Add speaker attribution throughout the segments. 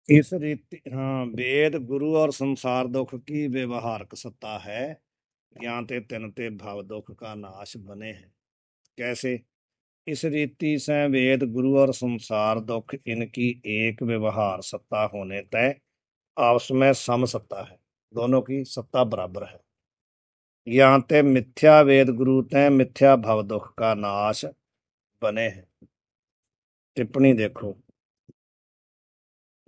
Speaker 1: इस रीति, हाँ, वेद गुरु और संसार दुख की व्यवहारक सत्ता है। ज्ञाते तिनते भव दुख का नाश बने हैं। कैसे? इस रीति से वेद गुरु और संसार दुख इनकी एक व्यवहार सत्ता होने तय आपस में सम सत्ता है। दोनों की सत्ता बराबर है। यहाँ ते मिथ्या वेद गुरु ते मिथ्या भव दुख का नाश बने हैं। टिप्पणी देखो।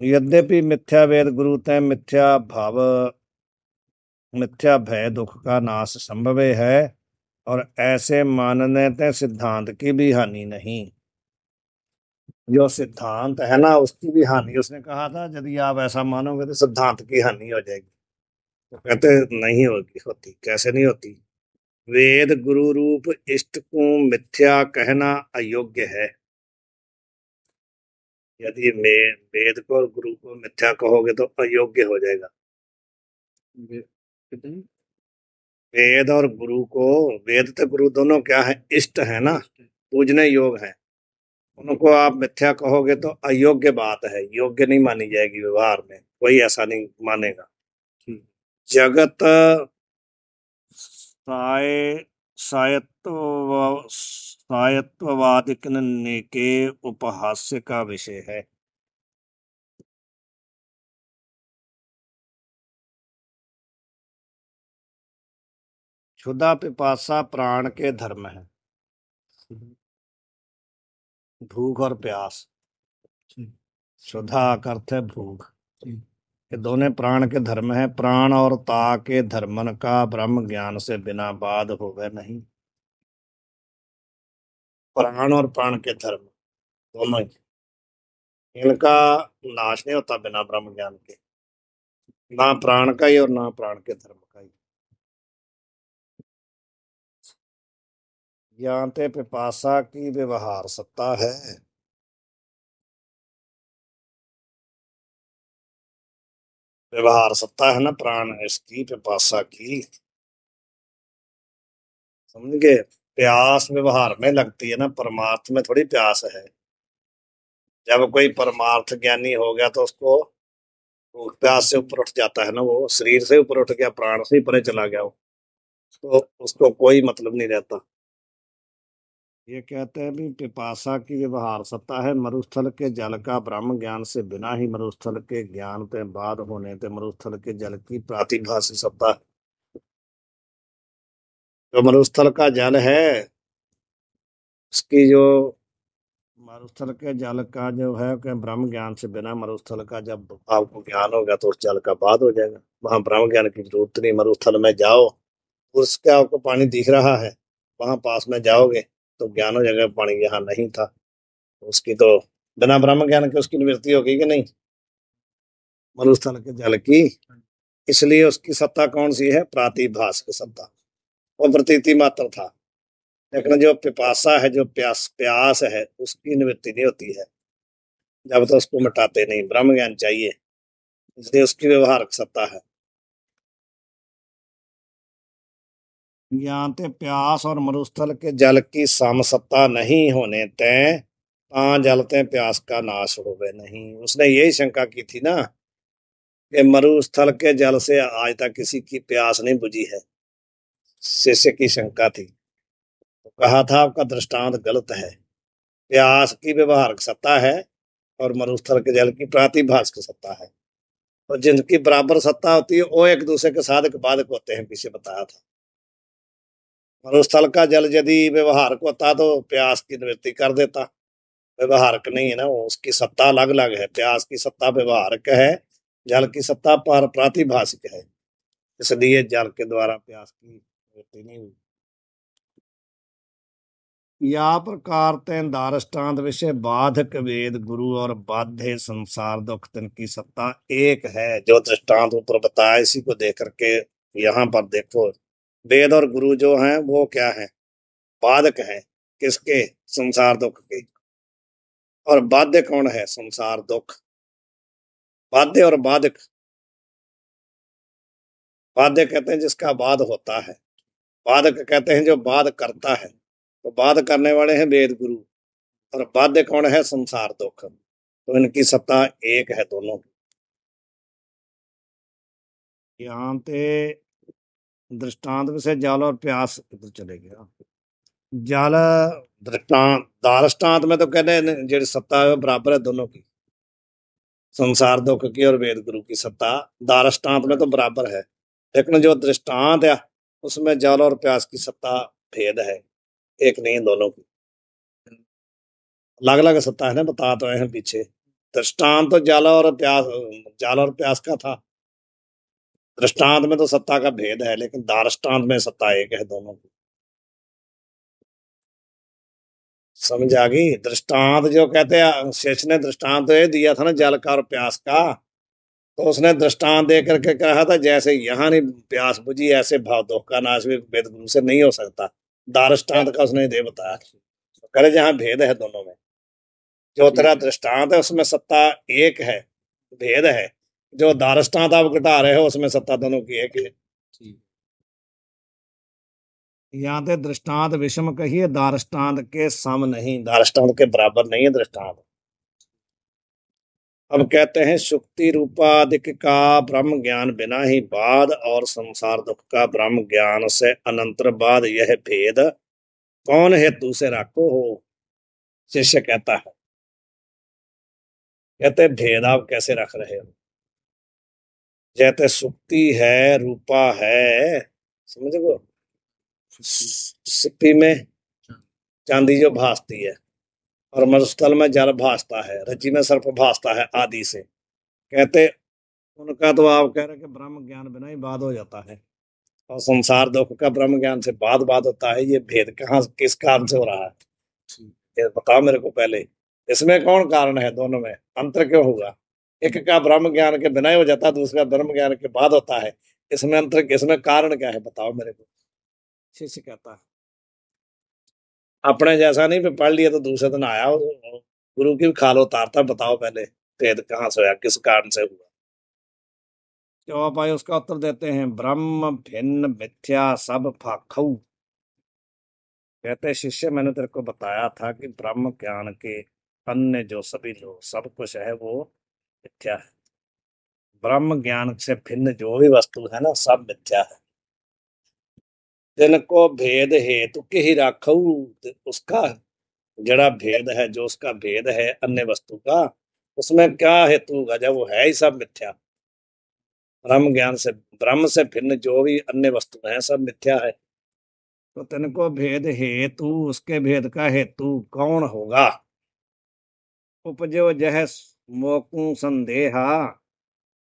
Speaker 1: यद्यपि मिथ्या वेद गुरु ते मिथ्या भय दुख का नाश संभव है, और ऐसे मानने ते सिद्धांत की भी हानि नहीं। जो सिद्धांत है ना, उसकी भी हानि। उसने कहा था यदि आप ऐसा मानोगे तो सिद्धांत की हानि हो जाएगी। तो कहते नहीं होगी, होती कैसे नहीं होती। वेद गुरु रूप इष्ट को मिथ्या कहना अयोग्य है। यदि वेद को और गुरु को मिथ्या कहोगे तो अयोग्य हो जाएगा। वेद और गुरु को, वेद तो गुरु दोनों क्या है? इष्ट है ना, पूजने योग है। उनको आप मिथ्या कहोगे तो अयोग्य बात है, योग्य नहीं मानी जाएगी। व्यवहार में कोई ऐसा नहीं मानेगा। जगत साय सायत्ववादिक के उपहास्य का विषय है। क्षुधा पिपासा प्राण के धर्म है। भूख और प्यास। क्षुधा का अर्थ है भूख। ये दोनों प्राण के धर्म है। प्राण और ता के धर्मन का ब्रह्म ज्ञान से बिना बाध होवे नहीं। प्राण और प्राण के धर्म दोनों ही, इनका नाश नहीं होता बिना ब्रह्म ज्ञान के। ना प्राण का ही और ना प्राण के धर्म का ही। ज्ञाते पिपासा की व्यवहार सत्ता है। व्यवहार सत्ता है ना प्राण इसकी, पिपासा की। समझ गए? प्यास व्यवहार में लगती है ना, परमार्थ में थोड़ी प्यास है। जब कोई परमार्थ ज्ञानी हो गया तो उसको वो प्यास से ऊपर उठ जाता है ना। वो शरीर से ऊपर उठ गया, प्राण से ही परे चला गया वो, तो उसको कोई मतलब नहीं रहता। ये कहते हैं भी पिपासा की व्यवहार सत्ता है। मरुस्थल के जल का ब्रह्म ज्ञान से बिना ही मरुस्थल के ज्ञान पे बाद होने ते मरुस्थल के जल की प्रातिभासी सत्ता है। जो मरुस्थल का जल है, उसकी जो मरुस्थल के जल का जो है कि ब्रह्म ज्ञान से बिना मरुस्थल का जब आपको ज्ञान होगा तो उस जल का बाद हो जाएगा। वहां ब्रह्म ज्ञान की जरूरत नहीं। मरुस्थल में जाओ, उसके आपको पानी दिख रहा है, वहां पास में जाओगे तो ज्ञान हो जाएगा पानी यहाँ नहीं था। उसकी तो बिना ब्रह्म ज्ञान के उसकी निवृत्ति होगी कि नहीं, मरुस्थल के जल की। इसलिए उसकी सत्ता कौन सी है? प्रातिभास की सत्ता। वो प्रतीति मात्र था। लेकिन जो पिपासा है, जो प्यास प्यास है, उसकी निवृत्ति नहीं होती है जब तो उसको मिटाते नहीं। ब्रह्म ज्ञान चाहिए, इसलिए उसकी व्यवहारक सत्ता है। ज्ञाते प्यास और मरुस्थल के जल की समसत्ता नहीं होने तय जलते प्यास का नाश होवे नहीं। उसने यही शंका की थी ना कि मरुस्थल के जल से आज तक किसी की प्यास नहीं बुझी है। शिष्य की शंका थी, तो कहा था आपका दृष्टांत गलत है। प्यास की व्यवहारक सत्ता है और मरुस्थल के जल की प्रातिभास की सत्ता है। और जिनकी बराबर सत्ता होती है वो एक दूसरे के साधक बाधक होते हैं, पीछे बताया था। मरुस्थल का जल यदि व्यवहारक होता तो प्यास की निवृत्ति कर देता। व्यवहारक नहीं है ना वो, उसकी सत्ता अलग अलग है। प्यास की सत्ता व्यवहारक है, जल की सत्ता पर प्रातिभाषिक है। इसलिए जल के द्वारा प्यास की निवृत्ति नहीं हुई। या प्रकार तें दारष्टान्त विषय बाधक वेद गुरु और बाध्य संसार दुख तिन की सत्ता एक है। जो दृष्टांत ऊपर बताया इसी को देख करके यहाँ पर देखो। वेद और गुरु जो हैं वो क्या है? बाधक है। किसके? संसार दुख के। और बाध्य कौन है? संसार दुख। बाध्य और बाधक। बाध्य कहते हैं जिसका बाध होता है, बाधक कहते हैं जो बाध करता है। तो बाध करने वाले हैं वेद गुरु, और बाध्य कौन है? संसार दुख। तो इनकी सत्ता एक है दोनों की। यहाँ पे दृष्टांत में से जल और प्यास इधर चले गया। जल दृष्टांत दारष्टांत में तो कहते हैं जेडी सत्ता है वो बराबर है दोनों की, संसार दुख की और वेद गुरु की सत्ता दारष्टांत में तो बराबर है। लेकिन जो दृष्टांत है उसमें जल और प्यास की सत्ता भेद है, एक नहीं दोनों की अलग अलग सत्ता है ना, बता तो हैं पीछे। दृष्टांत तो जल और प्यास का था। दृष्टांत में तो सत्ता का भेद है, लेकिन दारष्टांत में सत्ता एक है दोनों की। समझ आ गई? दृष्टांत जो कहते हैं शेष ने दृष्टांत ये दिया था ना जल का और प्यास का, तो उसने दृष्टांत दे करके कहा था जैसे यहाँ नहीं प्यास बुझी ऐसे भाव दुख का नाश भी वेद गुरु से नहीं हो सकता। दारष्टांत का उसने दे बताया, तो करे जहाँ भेद है दोनों में। जो तेरा दृष्टांत है उसमें सत्ता एक है, भेद है। जो दारष्टांत आप घटा रहे हो उसमें सत्ता दोनों की एक है। यहाँ पे दृष्टांत विषम कहिए, दारष्टांत के सम नहीं, दारष्टांत के बराबर नहीं है दृष्टांत। अब कहते हैं सुक्ति रूपाधिक का ब्रह्म ज्ञान बिना ही बाद और संसार दुख का ब्रह्म ज्ञान से अनंतर बाद यह भेद कौन हेतु से राखो हो। शिष्य कहता है, कहते भेद आप कैसे रख रहे हो? जैसे सुक्ति है रूपा है, समझ गो, सिप्पी में चांदी जो भासती है और मरुस्थल में जल भासता है, रज्जि में सर्प भासता है आदि से। कहते उनका तो आप कह रहे कि ब्रह्म ज्ञान बिना ही बाद हो जाता है, और संसार दुख का ब्रह्म ज्ञान से बाद होता है। ये भेद कहाँ किस कारण से हो रहा है, ये बताओ मेरे को पहले। इसमें कौन कारण है, दोनों में अंतर क्यों होगा? एक का ब्रह्म ज्ञान के बिना ही हो जाता है, दूसरा ब्रह्म ज्ञान के बाद होता है। इसमें अंतर, इसमें कारण क्या है बताओ मेरे को। शिष्य कहता है अपने जैसा नहीं पढ़ लिया तो दूसरे दिन आया गुरु की खाल उतारता, बताओ पहले भेद कहाँ से हुआ, किस कारण से हुआ। जवाब आए उसका उत्तर देते हैं, ब्रह्म भिन्न मिथ्या सब फाखऊ। कहते शिष्य मैंने तेरे को बताया था कि ब्रह्म ज्ञान के अन्य जो सभी लोग सब कुछ है वो मिथ्या है। ब्रह्म ज्ञान से भिन्न जो भी वस्तु है ना सब मिथ्या है। जिनको भेद हेतु के ही राखू, उसका जड़ा भेद है, जो उसका भेद है अन्य वस्तु का, उसमें क्या हेतु होगा जब वो है ही सब मिथ्या। ब्रह्म ज्ञान से, ब्रह्म से भिन्न जो भी अन्य वस्तु है सब मिथ्या है। तो तिनको भेद हेतु, उसके भेद का हेतु कौन होगा? उपजो जह मोकू संदेहा,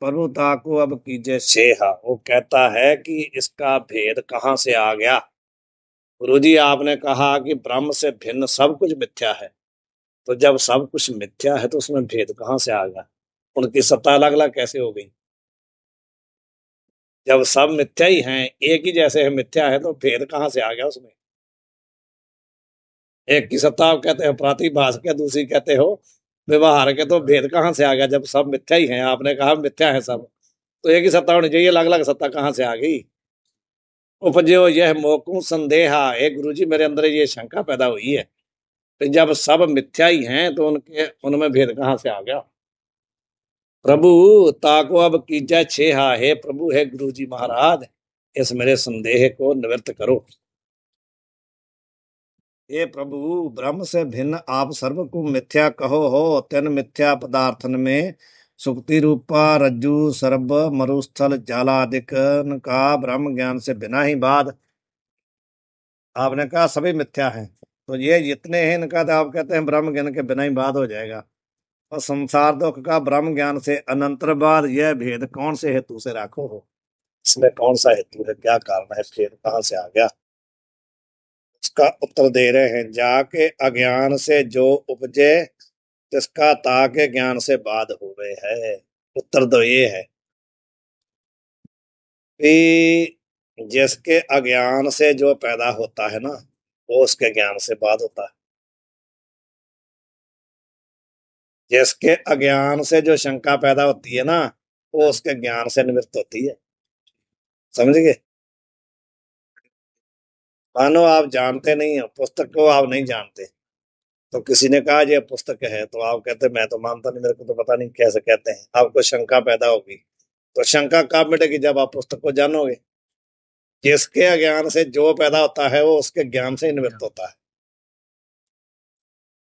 Speaker 1: प्रभुता को अब कीजिए सेहा। वो कहता है कि इसका भेद कहाँ से आ गया? गुरुजी आपने कहा कि ब्रह्म से भिन्न सब कुछ मिथ्या है, तो जब सब कुछ मिथ्या है तो उसमें भेद कहाँ से आ गया? उनकी सत्ता अलग अलग कैसे हो गई? जब सब मिथ्या ही हैं, एक ही जैसे है मिथ्या है, तो भेद कहाँ से आ गया उसमें? एक की सत्ता आप कहते हो प्रातिभाष के, दूसरी कहते हो व्यवहार के, तो भेद कहाँ से आ गया जब सब मिथ्या ही हैं? आपने कहा मिथ्या है सब, तो एक ही सत्ता होनी चाहिए, अलग अलग सत्ता कहाँ से आ गई? उपजो यह मोकू संदेहा, एक गुरुजी मेरे अंदर ये शंका पैदा हुई है, तो जब सब मिथ्या ही हैं तो उनके उनमें भेद कहाँ से आ गया? प्रभु ताको अब कीजिए छेहा, हे प्रभु हे गुरु जी महाराज, इस मेरे संदेह को निवृत्त करो। हे प्रभु, ब्रह्म से भिन्न आप सर्व को मिथ्या कहो हो, तेन मिथ्या पदार्थन में सुक्ति रूपा रज्जु सर्व मरुस्थल जालादिक का ब्रह्म ज्ञान से बिना ही बाद। आपने कहा सभी मिथ्या हैं, तो ये जितने हैं इनका तो आप कहते हैं ब्रह्म ज्ञान के बिना ही बाद हो जाएगा। और संसार दुख का ब्रह्म ज्ञान से अनंतर बाद यह भेद कौन से हेतु से राखो हो? इसमें कौन सा हेतु है, क्या कारण है, भेद कहाँ से आ गया? उसका उत्तर दे रहे हैं, जाके अज्ञान से जो उपजे तिसका ताके ज्ञान से बाद हुए है। उत्तर तो ये है कि जिसके अज्ञान से जो पैदा होता है ना, वो उसके ज्ञान से बाद होता है। जिसके अज्ञान से जो शंका पैदा होती है ना, वो उसके ज्ञान से निवृत्त होती है। समझ गए? मानो आप जानते नहीं हो, पुस्तक को आप नहीं जानते, तो किसी ने कहा ये पुस्तक है, तो आप कहते मैं तो मानता नहीं, मेरे को तो पता नहीं कैसे कहते हैं, आपको शंका पैदा होगी। तो शंका कब मिटेगी? जब आप पुस्तक को जानोगे। जिसके अज्ञान से जो पैदा होता है वो उसके ज्ञान से ही निवृत्त होता है।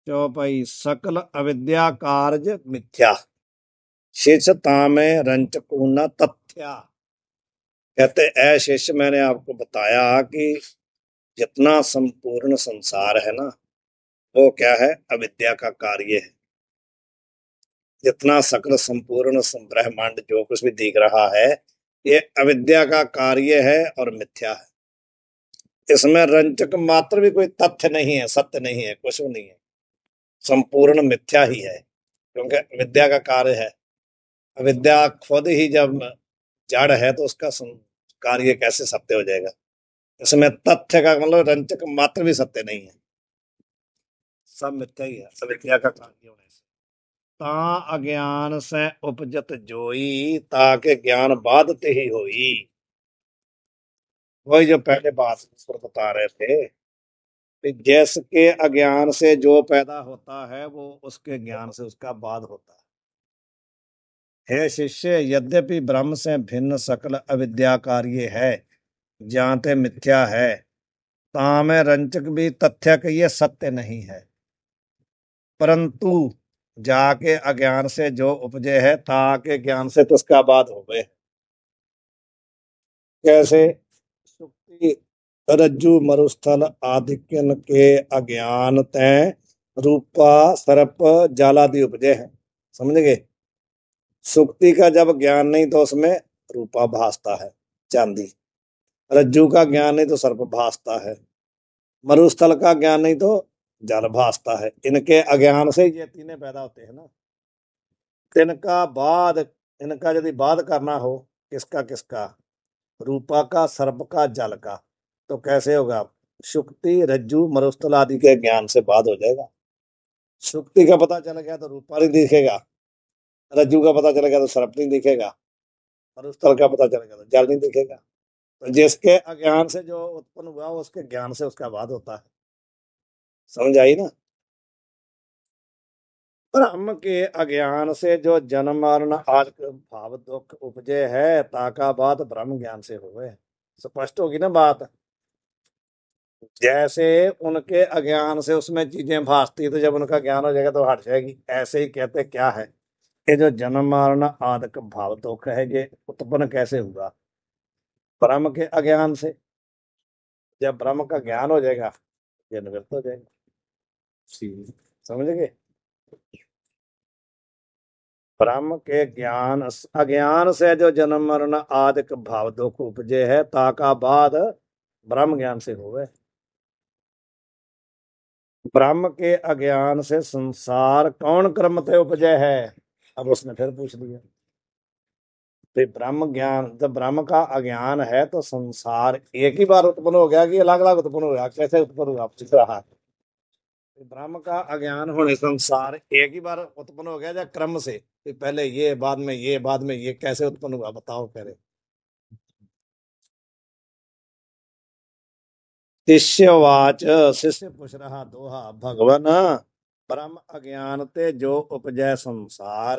Speaker 1: चौपाई सकल अविद्या कार्य मिथ्या, शिष्यता में रंचकूना तथ्या। कहते ऐ शिष्य, मैंने आपको बताया कि जितना संपूर्ण संसार है ना, वो क्या है? अविद्या का कार्य है। जितना सकल संपूर्ण ब्रह्मांड जो कुछ भी दिख रहा है, ये अविद्या का कार्य है और मिथ्या है। इसमें रंचक मात्र भी कोई तथ्य नहीं है, सत्य नहीं है, कुछ भी नहीं है। संपूर्ण मिथ्या ही है, क्योंकि विद्या का कार्य है। अविद्या खुद ही जब जड़ है तो उसका कार्य कैसे सत्य हो जाएगा? इसमें तथ्य का मतलब रंचक मात्र भी सत्य नहीं है, सब मिथ्या ही है अविद्या का कार्य होने से। ता अज्ञान से उपजत जोई, ताके ज्ञान बाधते ही होई। वही जो पहले बात पर बता रहे थे कि जिसके अज्ञान से जो पैदा होता है वो उसके ज्ञान से उसका बाद होता है। हे शिष्य, यद्यपि ब्रह्म से भिन्न सकल अविद्या कार्य है, जानते मिथ्या है, तामे रंचक भी तथ्य के ये सत्य नहीं है। परंतु जाके अज्ञान से जो उपजे है, ताके ज्ञान से तो उसका बाद हो गए। कैसे? सुक्ति रज्जु मरुस्थल आदिक्यन के अज्ञान तय रूपा सर्प जालादि उपजे हैं। समझ गए? सुक्ति का जब ज्ञान नहीं तो उसमें रूपा भासता है, चांदी। रज्जु का ज्ञान नहीं तो सर्प भासता है। मरुस्थल का ज्ञान नहीं तो जल भासता है। इनके अज्ञान से ये तीनों पैदा होते हैं ना। इनका बाद, इनका यदि बाद करना हो, किसका किसका? रूपा का, सर्प का, जल का, तो कैसे होगा? शुक्ति रज्जु मरुस्थल आदि के ज्ञान से बाद हो जाएगा। शुक्ति का पता चल गया तो रूपा नहीं दिखेगा, रज्जु का पता चल गया तो सर्प नहीं दिखेगा, मरुस्थल का पता चल गया तो जल नहीं दिखेगा। तो जिसके अज्ञान से जो उत्पन्न हुआ उसके ज्ञान से उसका बाद होता है। समझ आई ना? ब्रह्म के अज्ञान से जो जन्म मरण आदि भाव दुख उपजे है, ताका बात ब्रह्म ज्ञान से हुए। स्पष्ट होगी ना बात? जैसे उनके अज्ञान से उसमें चीजें भासती, तो जब उनका ज्ञान हो जाएगा तो हट जाएगी। ऐसे ही कहते क्या है, ये जो जन्म मरण आदि भाव दुख है, ये उत्पन्न कैसे हुआ? ब्रह्म के अज्ञान से। जब ब्रह्म का ज्ञान हो जाएगा, ये निवृत्त हो जाएगा। समझ गए? ब्रह्म के ज्ञान, अज्ञान से जो जन्म मरण आदि भाव दुख उपजे है, ताका बाद ब्रह्म ज्ञान से हुए। ब्रह्म के अज्ञान से संसार कौन क्रम ते उपजे है? अब उसने फिर पूछ लिया। तो ब्रह्म ज्ञान, जब ब्रह्म का अज्ञान है तो संसार एक ही बार उत्पन्न हो गया कि अलग अलग उत्पन्न हो गया? कैसे उत्पन्न हुआ पूछ रहा है। तो ब्रह्म का अज्ञान होने संसार एक ही बार उत्पन्न हो गया या क्रम से? तो पहले ये, बाद में ये, बाद में ये, कैसे उत्पन्न हुआ बताओ पहले। शिष्यवाच, शिष्य पूछ रहा दोहा, भगवन परम अज्ञान ते जो उपजय संसार,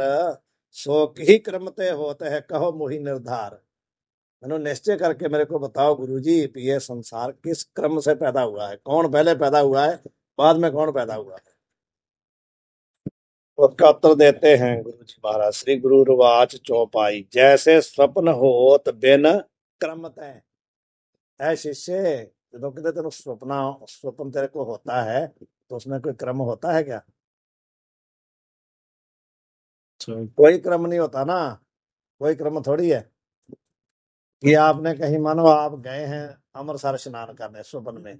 Speaker 1: सो ही क्रम ते होते है, कहो मुहि निर्धार। मैंने निश्चय करके मेरे को बताओ गुरुजी, ये संसार किस क्रम से पैदा हुआ है? कौन पहले पैदा हुआ है, बाद में कौन पैदा हुआ है? उसका उत्तर देते हैं गुरु जी महाराज। श्री गुरु रुवाच चौपाई, जैसे स्वप्न होत बिन क्रम तय। है शिष्य, ਜਦੋਂ ਕਿਤੇ ਤੈਨੂੰ स्वप्न तेरे को होता है तो उसमें कोई क्रम होता है क्या? कोई क्रम नहीं होता ना। कोई क्रम थोड़ी है कि आपने कहीं, मानो आप गए हैं अमृतसर स्नान करने स्वप्न में,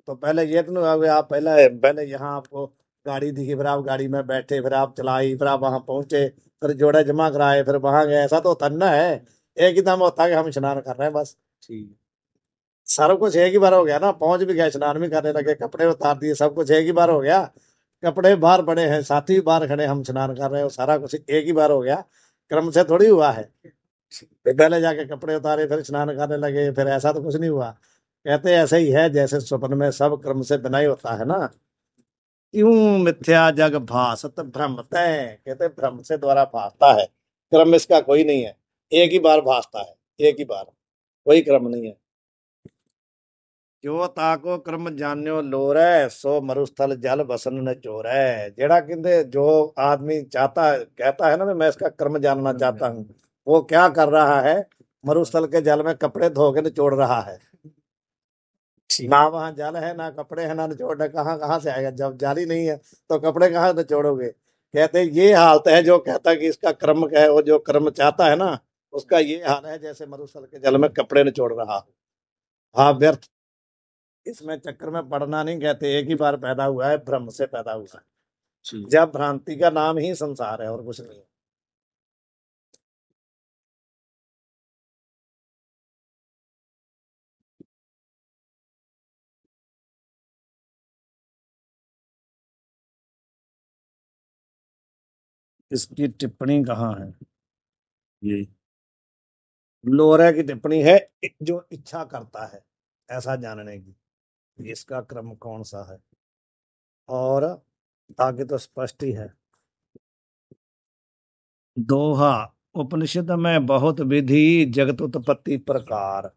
Speaker 1: तो पहले ये तो नहीं हुआ कि आप पहले पहले यहाँ आपको गाड़ी दिखी, फिर आप गाड़ी में बैठे, फिर आप चलाई, फिर आप वहां पहुंचे, फिर जोड़े जमा कराए, फिर वहां गए। ऐसा तो होता नहीं ना है। एक ही दम होता है कि हम स्नान कर रहे हैं बस। ठीक, सारा कुछ एक ही बार हो गया ना। पहुंच भी गए, स्नान भी करने लगे, कपड़े उतार दिए, सब कुछ एक ही बार हो गया। कपड़े बाहर पड़े हैं, साथी भी बाहर खड़े, हम स्नान कर रहे हैं, सारा कुछ एक ही बार हो गया। क्रम से थोड़ी हुआ है। फिर पहले जाके कपड़े उतारे, फिर स्नान करने लगे, फिर ऐसा तो कुछ नहीं हुआ। कहते ऐसे ही है, जैसे स्वप्न में सब क्रम से बना ही होता है ना। यूं मिथ्या जग भासत भ्रम तय। कहते भ्रम से द्वारा भासता है, क्रम इसका कोई नहीं है। एक ही बार भासता है, एक ही बार, कोई क्रम नहीं है। जो ताको क्रम जान्यो लोरै, सो मरुस्थल जल बसन न चोरै। जेड़ा कहते जो आदमी चाहता है, कहता है ना मैं इसका क्रम जानना चाहता हूँ, वो क्या कर रहा है, मरुस्थल के जल में कपड़े धो के निचोड़ रहा है। ना वहां जल है, ना कपड़े हैं, ना निचोड़ने, कहाँ कहाँ से आएगा, जब जल ही नहीं है तो कपड़े कहाँ निचोड़ोगे। कहते हैं ये हालत है, जो कहता है कि इसका कर्म है, वो जो कर्म चाहता है ना, उसका ये हाल है जैसे मरुस्थल के जल में कपड़े निचोड़ रहा हो। हाँ, व्यर्थ, इसमें चक्कर में पड़ना नहीं। कहते एक ही बार पैदा हुआ है, भ्रम से पैदा हुआ है, जब भ्रांति का नाम ही संसार है और कुछ नहीं है। इसकी टिप्पणी कहाँ है, ये लोरे की टिप्पणी है, जो इच्छा करता है ऐसा जानने की, इसका क्रम कौन सा है। और आगे तो स्पष्ट ही है। दोहा, उपनिषद में बहुत विधि, जगत उत्पत्ति प्रकार।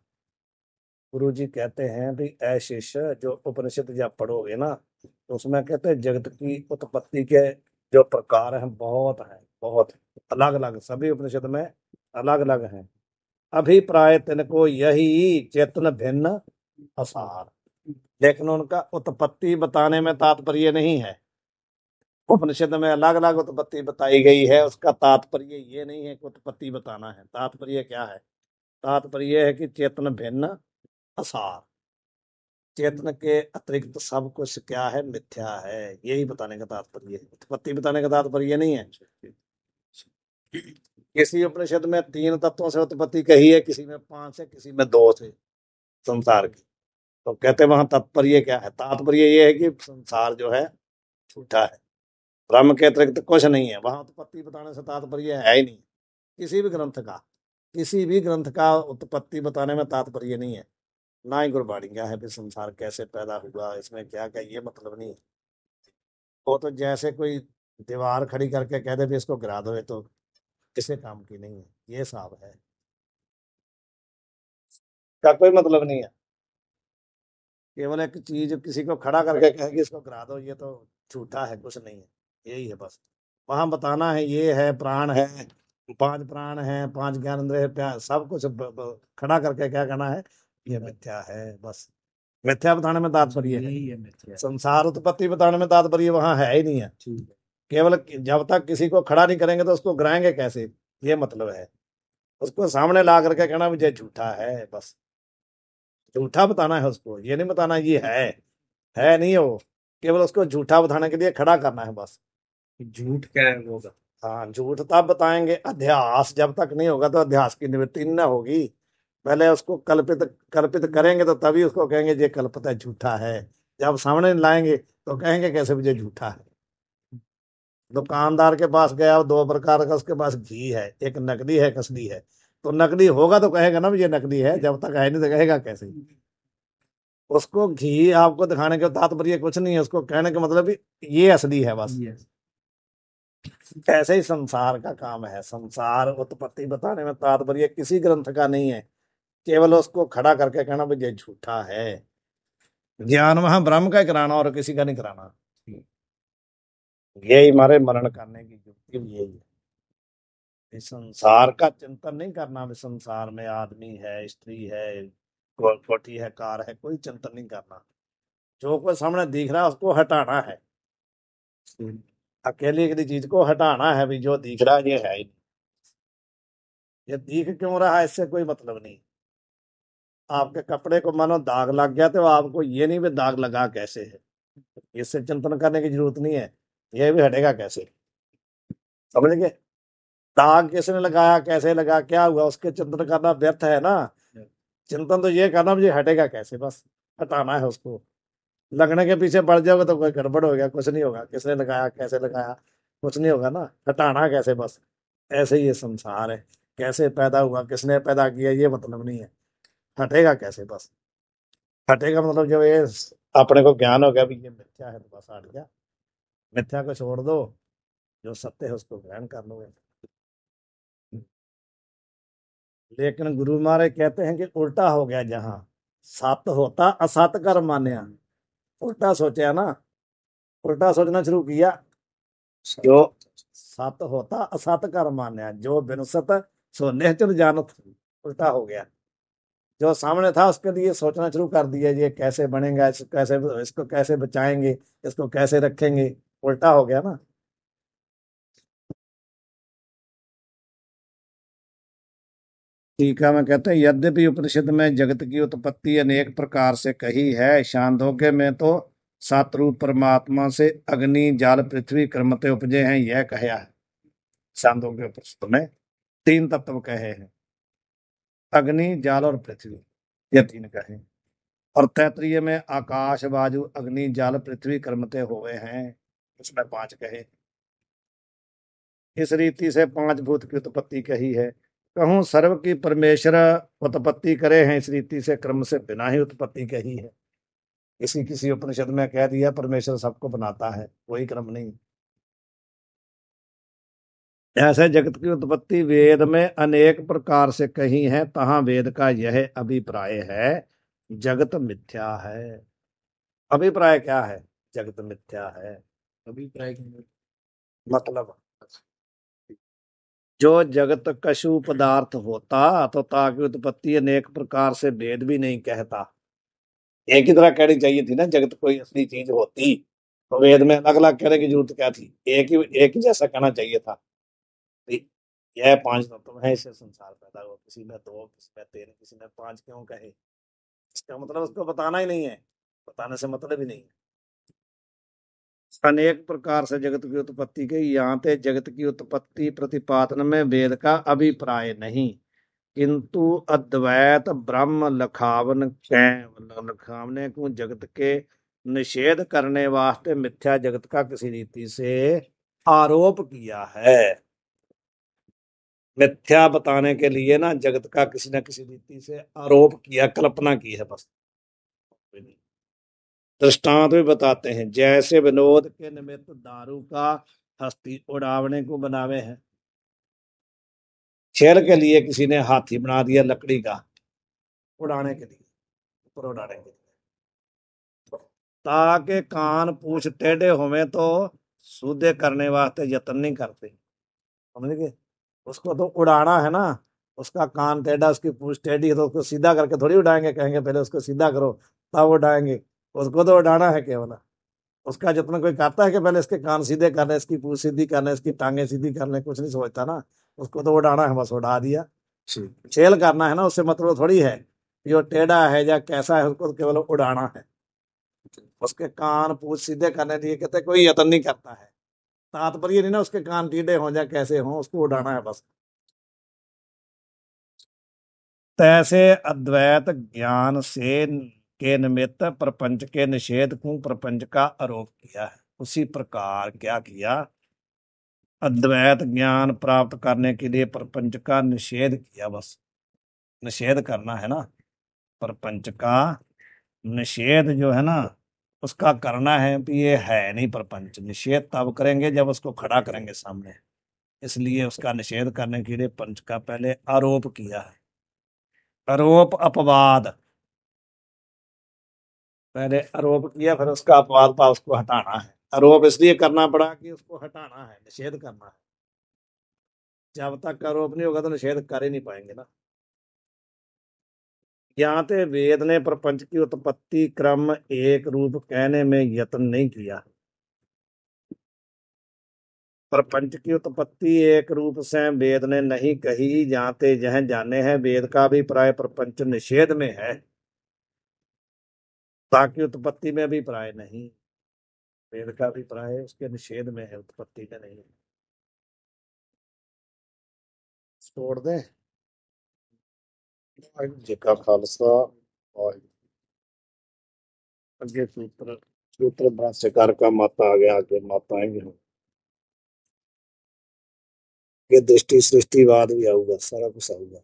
Speaker 1: गुरु जी कहते हैं भी ऐ शिष्य, जो उपनिषद जब पढ़ोगे ना, तो उसमें कहते हैं जगत की उत्पत्ति के जो प्रकार हैं बहुत हैं, बहुत अलग अलग, सभी उपनिषद में अलग अलग हैं। अभिप्राय तिनको यही, चेतन भिन्न असार। लेकिन उनका उत्पत्ति बताने में तात्पर्य नहीं है। उपनिषद में अलग अलग उत्पत्ति बताई गई है, उसका तात्पर्य ये नहीं है कि उत्पत्ति बताना है। तात्पर्य क्या है, तात्पर्य है कि चेतन भिन्न असार, चेतन के अतिरिक्त सब कुछ क्या है, मिथ्या है, यही बताने का तात्पर्य है। उत्पत्ति बताने का तात्पर्य नहीं है। किसी उपनिषद में 3 तत्वों से उत्पत्ति कही है, किसी में 5 है, किसी में 2 से संसार की। तो कहते वहां तात्पर्य क्या है, तात्पर्य ये है कि संसार जो है झूठा है, ब्रह्म के अतिरिक्त कुछ नहीं है। वहां उत्पत्ति बताने से तात्पर्य है ही नहीं, किसी भी ग्रंथ का, किसी भी ग्रंथ का उत्पत्ति बताने में तात्पर्य नहीं है। ना ही गुरबाणी क्या है भी संसार कैसे पैदा हुआ, इसमें क्या क्या, ये मतलब नहीं है। वो तो जैसे कोई दीवार खड़ी करके कह दे भी इसको गिरा दो, ये तो किसी काम की नहीं है, ये साहब है, का कोई मतलब नहीं है। केवल एक चीज किसी को खड़ा करके कहे कि इसको गिरा दो, ये तो झूठा है, कुछ नहीं है, यही है बस। वहां बताना है ये है, प्राण है, 5 प्राण है, 5 ज्ञानेंद्रिय है, सब कुछ खड़ा करके क्या कहना है, ये मिथ्या है बस। मिथ्या बताने में तात्पर्य है, संसार उत्पत्ति बताने में तात्पर्य वहां है ही नहीं है। केवल जब तक किसी को खड़ा नहीं करेंगे तो उसको गिराएंगे कैसे, ये मतलब है। उसको सामने ला करके कहना मुझे झूठा है बस, झूठा बताना है उसको, ये नहीं बताना ये है नहीं हो, केवल उसको झूठा बताने के लिए खड़ा करना है बस। झूठ क्या है वो, हाँ झूठ तब बताएंगे, अध्यास जब तक नहीं होगा तो अध्यास की निवृत्ति न होगी। पहले उसको कल्पित कल्पित करेंगे तो तभी उसको कहेंगे ये कल्पित है, झूठा है। जब सामने लाएंगे तो कहेंगे कैसे मुझे झूठा है। दुकानदार के पास गया, 2 प्रकार का उसके पास घी है, एक नकली है, एक असली है। तो नकली होगा तो कहेगा ना ये नकली है, जब तक है नहीं तो कहेगा कैसे। उसको घी आपको दिखाने का तात्पर्य कुछ नहीं है, उसको कहने का मतलब भी ये असली है बस। ऐसे ही संसार का काम है, संसार उत्पत्ति बताने में तात्पर्य किसी ग्रंथ का नहीं है, केवल उसको खड़ा करके कहना भाई ये झूठा है। ज्ञान वहां ब्रह्म का ही कराना और किसी का नहीं कराना। यही हमारे मरण करने की युक्ति भी यही है। इस संसार का चिंतन नहीं करना, भी संसार में आदमी है, स्त्री है, कोठी है, कार है, कोई चिंतन नहीं करना। जो कोई सामने दिख रहा है उसको हटाना है, अकेली अकेली चीज को हटाना है भी, जो दिख रहा है ये है ही नहीं। ये दिख क्यों रहा है इससे कोई मतलब नहीं। आपके कपड़े को मानो दाग लग गया तो आपको ये नहीं भी दाग लगा कैसे है, इससे चिंतन करने की जरूरत नहीं है, ये भी हटेगा कैसे, समझ गए। दाग किसने लगाया, कैसे लगा, क्या हुआ, उसके चिंतन करना व्यर्थ है ना। चिंतन तो ये करना मुझे हटेगा कैसे, बस हटाना है उसको। लगने के पीछे पड़ जाओगे तो कोई गड़बड़ हो गया, कुछ नहीं होगा, किसने लगाया, कैसे लगाया, कुछ नहीं होगा ना। हटाना कैसे बस। ऐसे ही ये संसार है, कैसे पैदा हुआ, किसने पैदा किया, ये मतलब नहीं है, हटेगा कैसे बस। हटेगा मतलब जब ये अपने को ज्ञान हो गया भी ये मिथ्या है तो बस हट गया। मिथ्या को छोड़ दो, जो सत्य है उसको ग्रहण कर लो। लेकिन गुरु महाराज कहते हैं कि उल्टा हो गया, जहां सत होता असत कर मान्या। उल्टा सोचा ना, उल्टा सोचना शुरू किया। जो सत होता असत कर मान्या, जो बिनसत सो निश्चल जानत। उल्टा हो गया। जो सामने था उसके लिए सोचना शुरू कर दिया, ये कैसे बनेगा, इसको कैसे बचाएंगे, इसको कैसे रखेंगे। उल्टा हो गया ना। टीका में कहते हैं, यद्यपि उपनिषद में जगत की उत्पत्ति अनेक प्रकार से कही है, छांदोग्य में तो सात रूप परमात्मा से अग्नि जल पृथ्वी क्रमते उपजे हैं, यह कहा है। छांदोग्य उपनिषद में तीन तत्व कहे हैं, अग्नि जल और पृथ्वी, ये तीन कहे। और तैतरीय में आकाश वायु अग्नि जल पृथ्वी क्रमते हुए हैं, उसमें पांच कहे। इस रीति से पांच भूत की उत्पत्ति कही है। कहूं सर्व की परमेश्वर उत्पत्ति करे हैं, इस रीति से क्रम से बिना ही उत्पत्ति कही है। किसी किसी उपनिषद में कह दिया परमेश्वर सबको बनाता है, कोई क्रम नहीं। ऐसे जगत की उत्पत्ति वेद में अनेक प्रकार से कही है, तहां वेद का यह अभिप्राय है, जगत मिथ्या है। अभिप्राय क्या है? जगत मिथ्या है। अभिप्राय मतलब जो जगत कशु पदार्थ होता तो ताकि उत्पत्ति अनेक प्रकार से वेद भी नहीं कहता। एक ही तरह कहनी चाहिए थी ना, जगत कोई असली चीज होती तो वेद में अलग अलग कहने की जरूरत क्या थी? एक ही जैसा कहना चाहिए था। तो यह पांच तत्व है, इससे संसार पैदा हुआ। किसी में दो, किसी में तीन, किसी में पांच क्यों कहे? इसका मतलब उसको बताना ही नहीं है, बताने से मतलब ही नहीं है। अनेक प्रकार से जगत की उत्पत्ति के, यहाँ पे जगत की उत्पत्ति प्रतिपादन में वेद का अभिप्राय नहीं, किंतु अद्वैत ब्रह्म लखावने को जगत के निषेध करने वास्ते मिथ्या जगत का किसी रीति से आरोप किया है। मिथ्या बताने के लिए ना जगत का किसी न किसी रीति से आरोप किया, कल्पना की है बस। दृष्टांत भी बताते हैं, जैसे विनोद के निमित्त दारू का हस्ती उड़ावने को बनावे हैं। खेल के लिए किसी ने हाथी बना दिया लकड़ी का, उड़ाने के लिए, ऊपर उड़ाने के लिए, ताकि कान पूछ टेढ़े होवे तो सूदे करने वास्ते यत्न नहीं करते। समझ गए? उसको तो उड़ाना है ना, उसका कान टेढ़ा, उसकी पूछ टेढ़ी है, तो उसको सीधा करके थोड़ी उड़ाएंगे, कहेंगे पहले उसको सीधा करो तब उड़ाएंगे। उसको तो उड़ाना है केवल। उसका जितना कोई कहता है कि पहले इसके कान सीधे करने, इसकी पूछ सीधी करने, इसकी टांगे सीधी करने, कुछ नहीं सोचता ना। उसको तो उड़ाना है, बस उड़ा दिया। खेल करना है ना, उससे मतलब थोड़ी है कि वो टेढ़ा है या कैसा है, उसको तो केवल उड़ाना है। उसके कान पूछ सीधे करने लिए कहते कोई यत्न नहीं करता है। तात्पर्य नहीं ना उसके कान टीढ़े हो या कैसे हो, उसको उड़ाना है बस। तैसे अद्वैत ज्ञान से के निमित्त प्रपंच के निषेध को प्रपंच का आरोप किया है, उसी प्रकार क्या किया? अद्वैत ज्ञान प्राप्त करने के लिए प्रपंच का निषेध किया, बस। निषेध करना है ना, प्रपंच का निषेध जो है ना, उसका करना है कि ये है नहीं प्रपंच। निषेध तब करेंगे जब उसको खड़ा करेंगे सामने, इसलिए उसका निषेध करने के लिए पंच का पहले आरोप किया है। आरोप अपवाद, पहले आरोप किया फिर उसका अपवाद पा, उसको हटाना है। आरोप इसलिए करना पड़ा कि उसको हटाना है, निषेध करना है। जब तक आरोप नहीं होगा तो निषेध कर ही नहीं पाएंगे ना। यहाँ पे वेद ने प्रपंच की उत्पत्ति क्रम एक रूप कहने में यत्न नहीं किया। प्रपंच की उत्पत्ति एक रूप से वेद ने नहीं कही, जाते जह जाने हैं वेद का भी प्राय प्रपंच निषेध में है, ताकि उत्पत्ति में भी प्राय नहीं। वेद का भी प्राय उसके निषेध में है, उत्पत्ति में नहीं। छोड़ दे। जी का खालसा। और आगे सूत्र, सूत्र भाष्यकार का मत आ गया, आगे मत आएंगे। ये दृष्टि सृष्टिवाद भी आऊगा, सारा कुछ आऊगा।